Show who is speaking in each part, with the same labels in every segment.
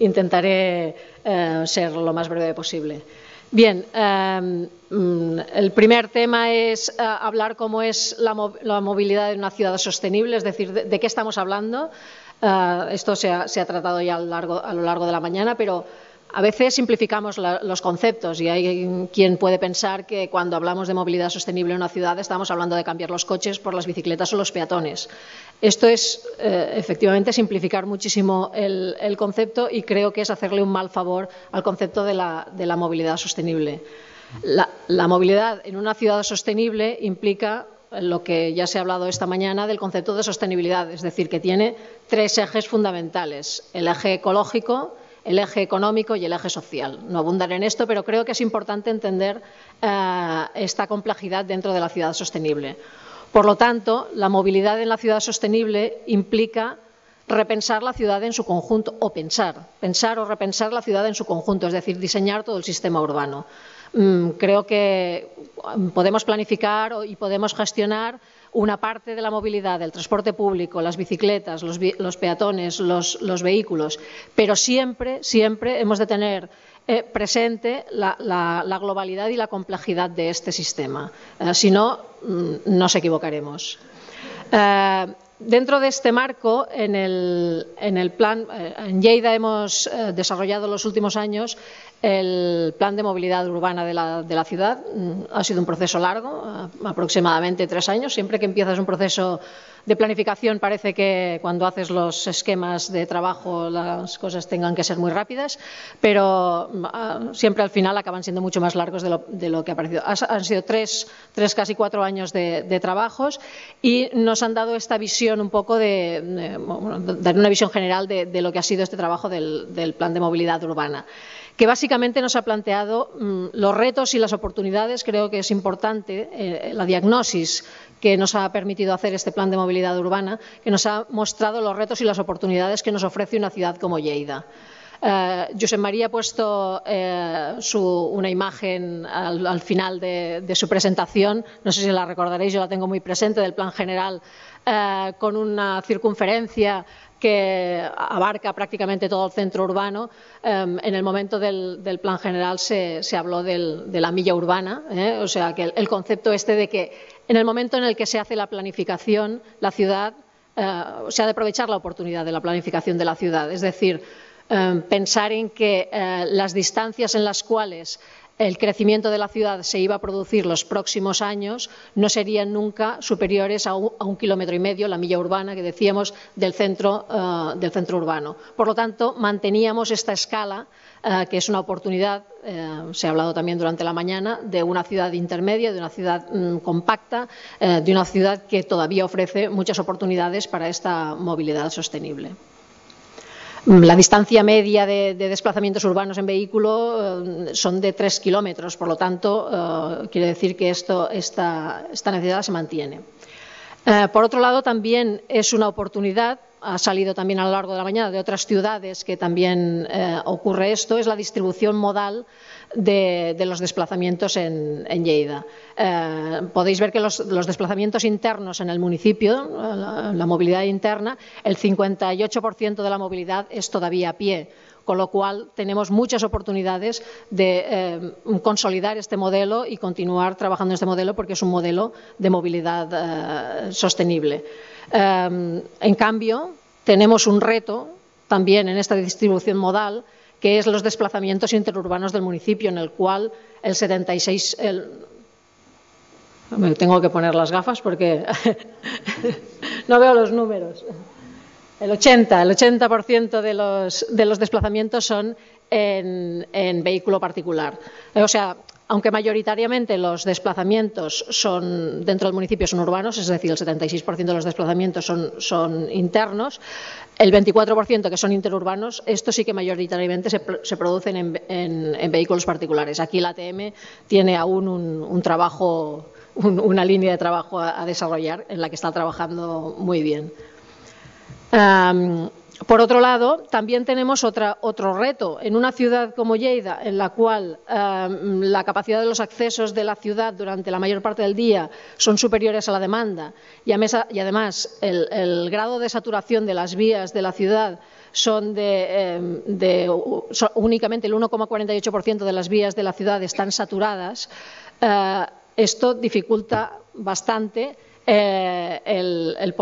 Speaker 1: intentaré ser lo más breve posible. Bien, el primer tema es hablar cómo es la movilidad en una ciudad sostenible, es decir, de qué estamos hablando. Esto se ha tratado ya a lo largo de la mañana, pero a veces simplificamos los conceptos y hay quien puede pensar que cuando hablamos de movilidad sostenible en una ciudad estamos hablando de cambiar los coches por las bicicletas o los peatones. Esto es efectivamente simplificar muchísimo el concepto y creo que es hacerle un mal favor al concepto de la movilidad sostenible. La movilidad en una ciudad sostenible implica lo que ya se ha hablado esta mañana del concepto de sostenibilidad, es decir, que tiene tres ejes fundamentales: el eje ecológico, el eje económico y el eje social. No abundaré en esto, pero creo que es importante entender esta complejidad dentro de la ciudad sostenible. Por lo tanto, la movilidad en la ciudad sostenible implica repensar la ciudad en su conjunto, o pensar o repensar la ciudad en su conjunto, es decir, diseñar todo el sistema urbano. Creo que podemos planificar y podemos gestionar una parte de la movilidad, del transporte público, las bicicletas, los peatones, los vehículos, pero siempre hemos de tener presente la globalidad y la complejidad de este sistema. Si no, nos equivocaremos. Dentro de este marco, en el plan, en Lleida hemos desarrollado en los últimos años el plan de movilidad urbana de la ciudad. Ha sido un proceso largo, aproximadamente 3 años. Siempre que empiezas un proceso de planificación parece que cuando haces los esquemas de trabajo las cosas tengan que ser muy rápidas, pero siempre al final acaban siendo mucho más largos de lo que ha parecido. Han sido casi 4 años de trabajos y nos han dado esta visión un poco dar una visión general de lo que ha sido este trabajo del plan de movilidad urbana, que básicamente nos ha planteado los retos y las oportunidades. Creo que es importante la diagnosis que nos ha permitido hacer este plan de movilidad urbana, que nos ha mostrado los retos y las oportunidades que nos ofrece una ciudad como Lleida. Josep María ha puesto una imagen al final de su presentación, no sé si la recordaréis, yo la tengo muy presente, del plan general, con una circunferencia que abarca prácticamente todo el centro urbano. En el momento del plan general se habló de la milla urbana, o sea que el concepto de que en el momento en el que se hace la planificación, la ciudad se ha de aprovechar la oportunidad de la planificación de la ciudad, es decir, pensar en que las distancias en las cuales el crecimiento de la ciudad se iba a producir los próximos años no serían nunca superiores a 1,5 kilómetros, la milla urbana que decíamos, del centro urbano. Por lo tanto, manteníamos esta escala, que es una oportunidad, se ha hablado también durante la mañana, de una ciudad intermedia, de una ciudad compacta, de una ciudad que todavía ofrece muchas oportunidades para esta movilidad sostenible. La distancia media de desplazamientos urbanos en vehículo son de 3 kilómetros, por lo tanto, quiere decir que esta necesidad se mantiene. Por otro lado, también es una oportunidad, ha salido también a lo largo de la mañana de otras ciudades que también ocurre esto, es la distribución modal de los desplazamientos en Lleida. Podéis ver que los desplazamientos internos en el municipio, la movilidad interna, el 58% de la movilidad es todavía a pie, con lo cual tenemos muchas oportunidades de consolidar este modelo y continuar trabajando en este modelo, porque es un modelo de movilidad sostenible. En cambio, tenemos un reto también en esta distribución modal, que es los desplazamientos interurbanos del municipio, en el cual el 76%... Me tengo que poner las gafas porque no veo los números. El 80% de los desplazamientos son en vehículo particular. O sea, aunque mayoritariamente los desplazamientos dentro del municipio son urbanos, es decir, el 76% de los desplazamientos son internos, el 24% que son interurbanos, estos sí que mayoritariamente se producen en vehículos particulares. Aquí la ATM tiene aún un trabajo, una línea de trabajo a desarrollar, en la que está trabajando muy bien. Por otro lado, también tenemos otro reto. En una ciudad como Lleida, en la cual la capacidad de los accesos de la ciudad durante la mayor parte del día son superiores a la demanda y además el grado de saturación de las vías de la ciudad únicamente el 1,48% de las vías de la ciudad están saturadas, esto dificulta bastante el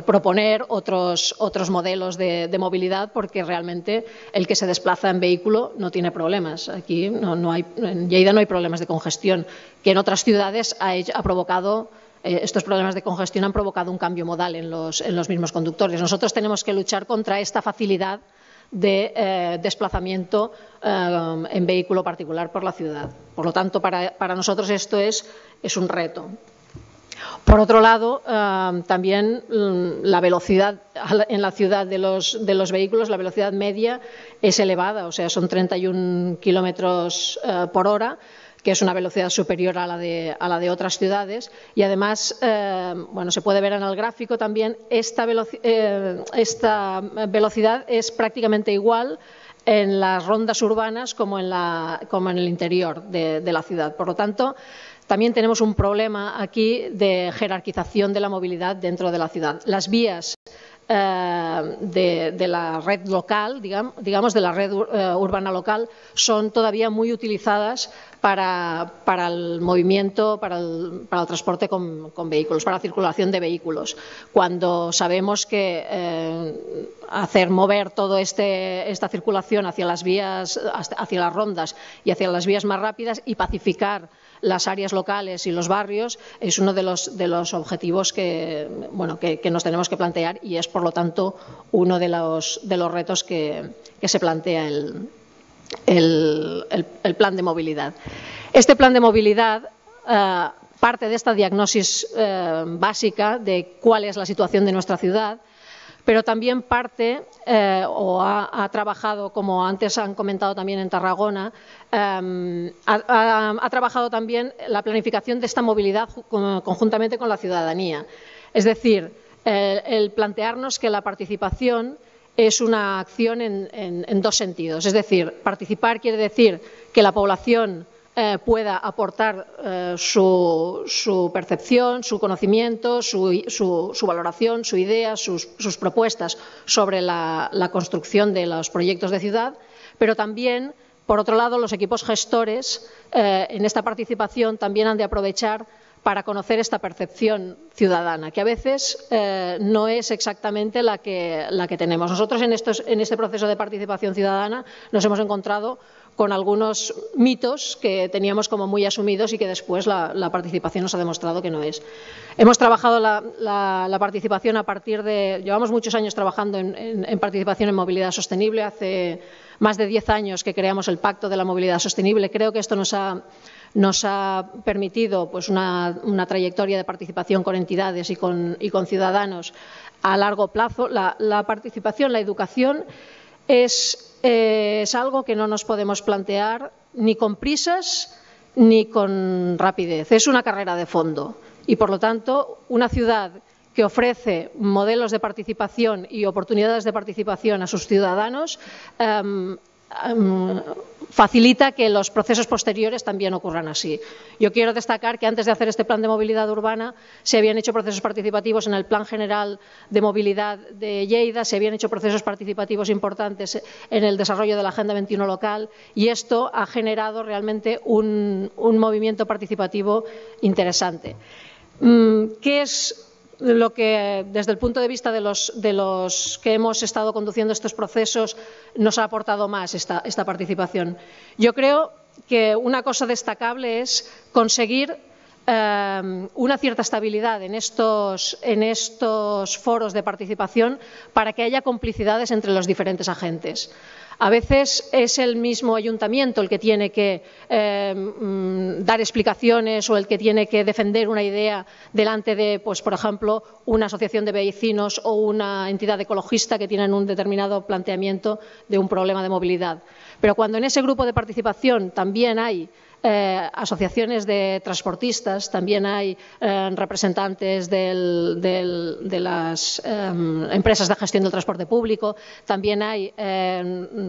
Speaker 1: proponer otros modelos de movilidad, porque realmente el que se desplaza en vehículo no tiene problemas. Aquí en Lleida no hay problemas de congestión, que en otras ciudades ha provocado. Estos problemas de congestión han provocado un cambio modal en los mismos conductores. Nosotros tenemos que luchar contra esta facilidad de desplazamiento en vehículo particular por la ciudad. Por lo tanto, para nosotros esto es un reto. Por otro lado, también la velocidad en la ciudad de los vehículos, la velocidad media es elevada, o sea, son 31 kilómetros por hora, que es una velocidad superior a la de otras ciudades, y además, se puede ver en el gráfico también, esta velocidad es prácticamente igual en las rondas urbanas como en el interior de la ciudad. Por lo tanto, también tenemos un problema aquí de jerarquización de la movilidad dentro de la ciudad. Las vías de la red local, digamos de la red urbana local, son todavía muy utilizadas para el movimiento, para el transporte con vehículos, para la circulación de vehículos, cuando sabemos que mover toda esta circulación hacia las vías, hacia las rondas y hacia las vías más rápidas y pacificar las áreas locales y los barrios es uno de los objetivos que nos tenemos que plantear, y es, por lo tanto, uno de los retos que se plantea el plan de movilidad. Este plan de movilidad parte de esta diagnosis básica de cuál es la situación de nuestra ciudad, pero también parte o ha trabajado, como antes han comentado también en Tarragona, ha trabajado también la planificación de esta movilidad conjuntamente con la ciudadanía. Es decir, el plantearnos que la participación es una acción en dos sentidos. Es decir, participar quiere decir que la población pueda aportar su percepción, su conocimiento, su valoración, su idea, sus propuestas sobre la construcción de los proyectos de ciudad, pero también, por otro lado, los equipos gestores en esta participación también han de aprovechar para conocer esta percepción ciudadana, que a veces no es exactamente la que tenemos. Nosotros en este proceso de participación ciudadana nos hemos encontrado con algunos mitos que teníamos como muy asumidos y que después la participación nos ha demostrado que no es. Hemos trabajado la participación llevamos muchos años trabajando en participación en movilidad sostenible. Hace más de 10 años que creamos el Pacto de la Movilidad Sostenible. Creo que esto nos ha permitido una trayectoria de participación con entidades y con ciudadanos a largo plazo. La participación, la educación es algo que no nos podemos plantear ni con prisas ni con rapidez. Es una carrera de fondo y, por lo tanto, una ciudad que ofrece modelos de participación y oportunidades de participación a sus ciudadanos facilita que los procesos posteriores también ocurran así. Yo quiero destacar que antes de hacer este plan de movilidad urbana se habían hecho procesos participativos en el Plan General de Movilidad de Lleida, se habían hecho procesos participativos importantes en el desarrollo de la Agenda 21 local, y esto ha generado realmente un movimiento participativo interesante. ¿Qué es lo que, desde el punto de vista de los que hemos estado conduciendo estos procesos, nos ha aportado más esta participación? Yo creo que una cosa destacable es conseguir una cierta estabilidad en estos foros de participación para que haya complicidades entre los diferentes agentes. A veces es el mismo ayuntamiento el que tiene que dar explicaciones o el que tiene que defender una idea delante de, por ejemplo, una asociación de vecinos o una entidad ecologista que tienen un determinado planteamiento de un problema de movilidad. Pero cuando en ese grupo de participación también hay asociaciones de transportistas, también hay representantes de las empresas de gestión del transporte público, también hay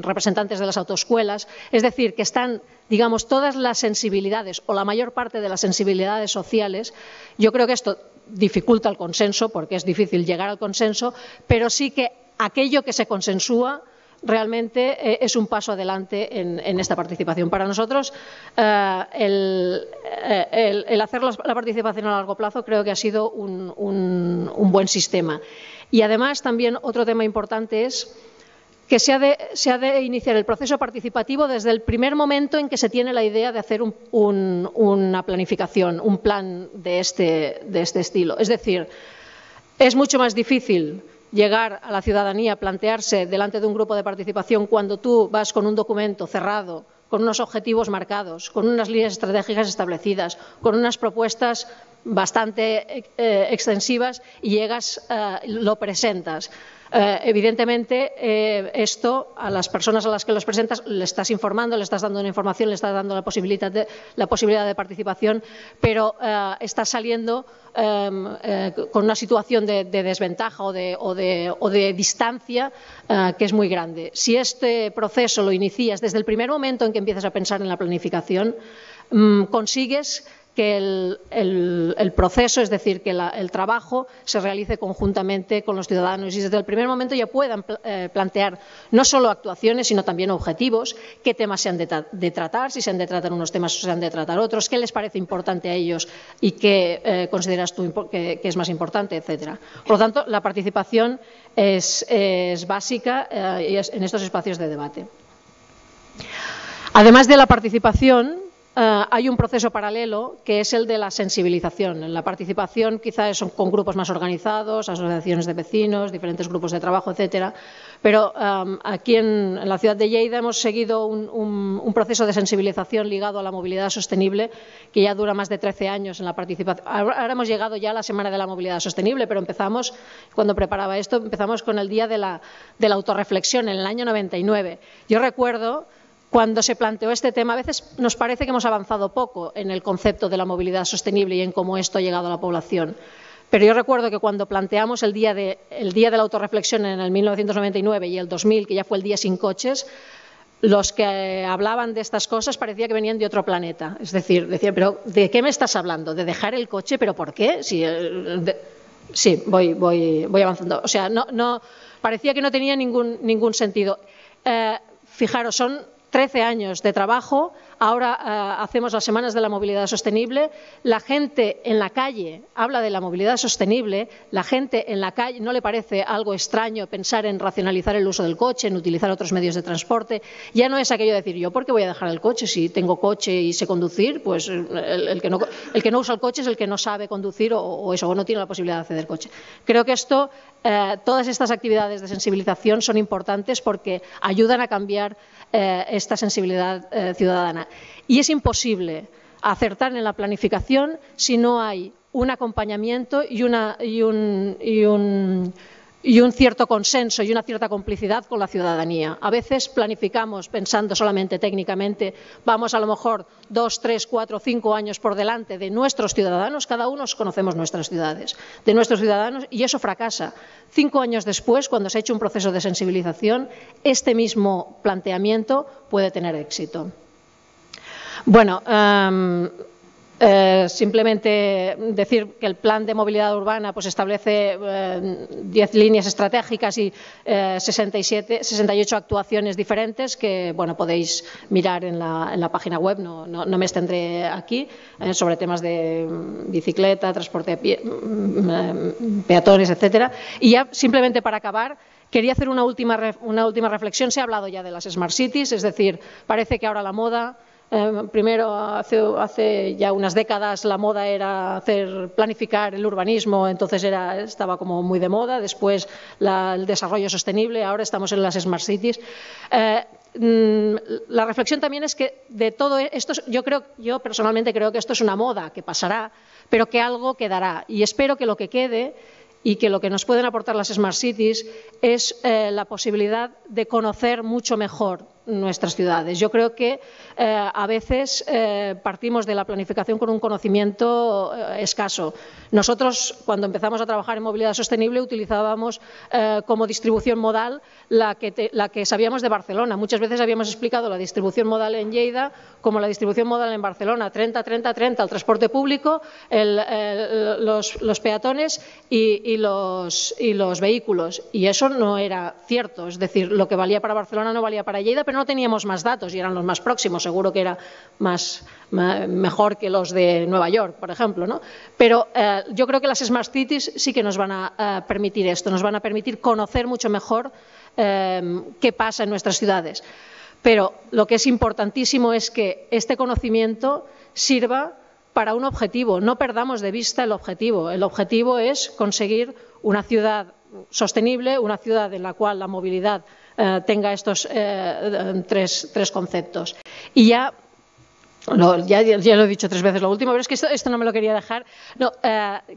Speaker 1: representantes de las autoescuelas, es decir, que están, digamos, todas las sensibilidades o la mayor parte de las sensibilidades sociales. Yo creo que esto dificulta el consenso, porque es difícil llegar al consenso, pero sí que aquello que se consensúa realmente es un paso adelante en esta participación. Para nosotros, el hacer la participación a largo plazo creo que ha sido un buen sistema. Y además, también otro tema importante es que se ha de iniciar el proceso participativo desde el primer momento en que se tiene la idea de hacer una planificación, un plan de este estilo. Es decir, es mucho más difícil llegar a la ciudadanía, plantearse delante de un grupo de participación cuando tú vas con un documento cerrado, con unos objetivos marcados, con unas líneas estratégicas establecidas, con unas propuestas bastante extensivas y llegas, lo presentas. Evidentemente, esto a las personas a las que los presentas le estás informando, le estás dando una información, le estás dando la posibilidad de participación, pero estás saliendo con una situación de desventaja o de distancia que es muy grande. Si este proceso lo inicias desde el primer momento en que empiezas a pensar en la planificación, consigues que el proceso, es decir, que el trabajo se realice conjuntamente con los ciudadanos y desde el primer momento ya puedan plantear no solo actuaciones, sino también objetivos, qué temas se han de tratar, si se han de tratar unos temas o se han de tratar otros, qué les parece importante a ellos y qué consideras tú que es más importante, etcétera. Por lo tanto, la participación es básica en estos espacios de debate. Además de la participación, hay un proceso paralelo que es el de la sensibilización. La participación quizás son con grupos más organizados, asociaciones de vecinos, diferentes grupos de trabajo, etcétera. Pero aquí en la ciudad de Lleida hemos seguido un proceso de sensibilización ligado a la movilidad sostenible que ya dura más de 13 años en la participación. Ahora hemos llegado ya a la Semana de la Movilidad Sostenible, pero empezamos, cuando preparaba esto, empezamos con el Día de la Autorreflexión en el año 99. Yo recuerdo cuando se planteó este tema, a veces nos parece que hemos avanzado poco en el concepto de la movilidad sostenible y en cómo esto ha llegado a la población. Pero yo recuerdo que cuando planteamos el día de la autorreflexión en el 1999 y el 2000, que ya fue el Día sin coches, los que hablaban de estas cosas parecía que venían de otro planeta. Es decir, decían, ¿pero de qué me estás hablando? ¿De dejar el coche? ¿Pero por qué? Sí, voy avanzando. O sea, no parecía que no tenía ningún sentido. Fijaros, son 13 años de trabajo, ahora hacemos las Semanas de la Movilidad Sostenible, la gente en la calle habla de la movilidad sostenible, la gente en la calle no le parece algo extraño pensar en racionalizar el uso del coche, en utilizar otros medios de transporte, ya no es aquello de decir yo, ¿por qué voy a dejar el coche? Si tengo coche y sé conducir, pues el que no usa el coche es el que no sabe conducir o no tiene la posibilidad de acceder al coche. Creo que todas estas actividades de sensibilización son importantes porque ayudan a cambiar esta sensibilidad ciudadana. Y es imposible acertar en la planificación si no hay un acompañamiento y un cierto consenso y una cierta complicidad con la ciudadanía. A veces planificamos pensando solamente técnicamente, vamos a lo mejor 2, 3, 4, 5 años por delante de nuestros ciudadanos, cada uno conocemos nuestras ciudades, de nuestros ciudadanos, y eso fracasa. 5 años después, cuando se ha hecho un proceso de sensibilización, este mismo planteamiento puede tener éxito. Bueno, simplemente decir que el plan de movilidad urbana pues establece 10 líneas estratégicas y 68 actuaciones diferentes que podéis mirar en la página web, no me extendré aquí, sobre temas de bicicleta, transporte peatones, etcétera. Y ya simplemente para acabar, quería hacer una última reflexión. Se ha hablado ya de las Smart Cities, es decir, parece que ahora la moda. Primero, hace ya unas décadas, la moda era planificar el urbanismo, entonces estaba como muy de moda. Después, el desarrollo sostenible, ahora estamos en las Smart Cities. La reflexión también es que de todo esto, yo personalmente creo que esto es una moda que pasará, pero que algo quedará. Y espero que lo que quede y que lo que nos pueden aportar las Smart Cities es la posibilidad de conocer mucho mejor nuestras ciudades. Yo creo que a veces partimos de la planificación con un conocimiento escaso. Nosotros, cuando empezamos a trabajar en movilidad sostenible, utilizábamos como distribución modal la que sabíamos de Barcelona. Muchas veces habíamos explicado la distribución modal en Lleida como la distribución modal en Barcelona: 30, 30, 30, el transporte público, los peatones y los vehículos. Y eso no era cierto. Es decir, lo que valía para Barcelona no valía para Lleida, pero no teníamos más datos y eran los más próximos. Seguro que era mejor que los de Nueva York, por ejemplo, ¿no? Pero yo creo que las Smart Cities sí que nos van a permitir esto, nos van a permitir conocer mucho mejor qué pasa en nuestras ciudades. Pero lo que es importantísimo es que este conocimiento sirva para un objetivo. No perdamos de vista el objetivo. El objetivo es conseguir una ciudad sostenible, una ciudad en la cual la movilidad tenga estos tres conceptos. Y ya lo he dicho 3 veces lo último, pero es que esto no me lo quería dejar. No,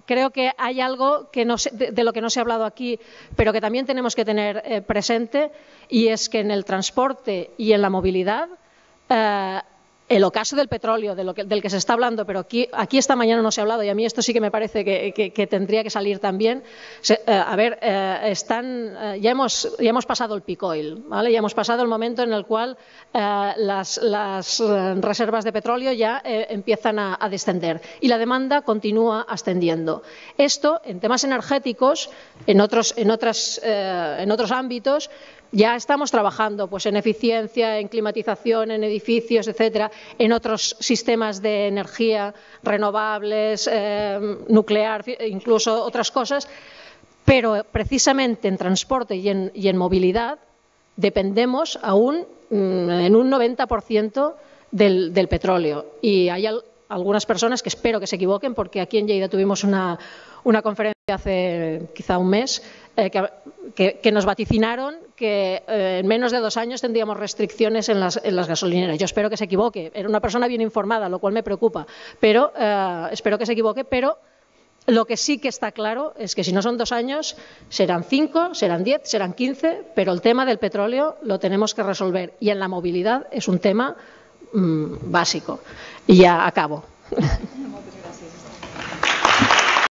Speaker 1: creo que hay algo que de lo que no se ha hablado aquí, pero que también tenemos que tener presente, y es que en el transporte y en la movilidad, el ocaso del petróleo, del que se está hablando, pero aquí esta mañana no se ha hablado, y a mí esto sí que me parece que tendría que salir también. Ya hemos pasado el peak oil, ¿vale? Ya hemos pasado el momento en el cual las reservas de petróleo ya empiezan a descender y la demanda continúa ascendiendo. Esto, en temas energéticos, en otros ámbitos, ya estamos trabajando pues en eficiencia, en climatización, en edificios, etcétera, en otros sistemas de energía renovables, nuclear, incluso otras cosas, pero precisamente en transporte y en movilidad dependemos aún en un 90% del petróleo. Y hay algunas personas que espero que se equivoquen, porque aquí en Lleida tuvimos una conferencia hace quizá un mes que nos vaticinaron que en menos de 2 años tendríamos restricciones en las gasolineras. Yo espero que se equivoque. Era una persona bien informada, lo cual me preocupa, pero espero que se equivoque. Pero lo que sí que está claro es que si no son 2 años, serán 5, serán 10, serán 15, pero el tema del petróleo lo tenemos que resolver, y en la movilidad es un tema básico. Y ya acabo.
Speaker 2: Moltes gràcies.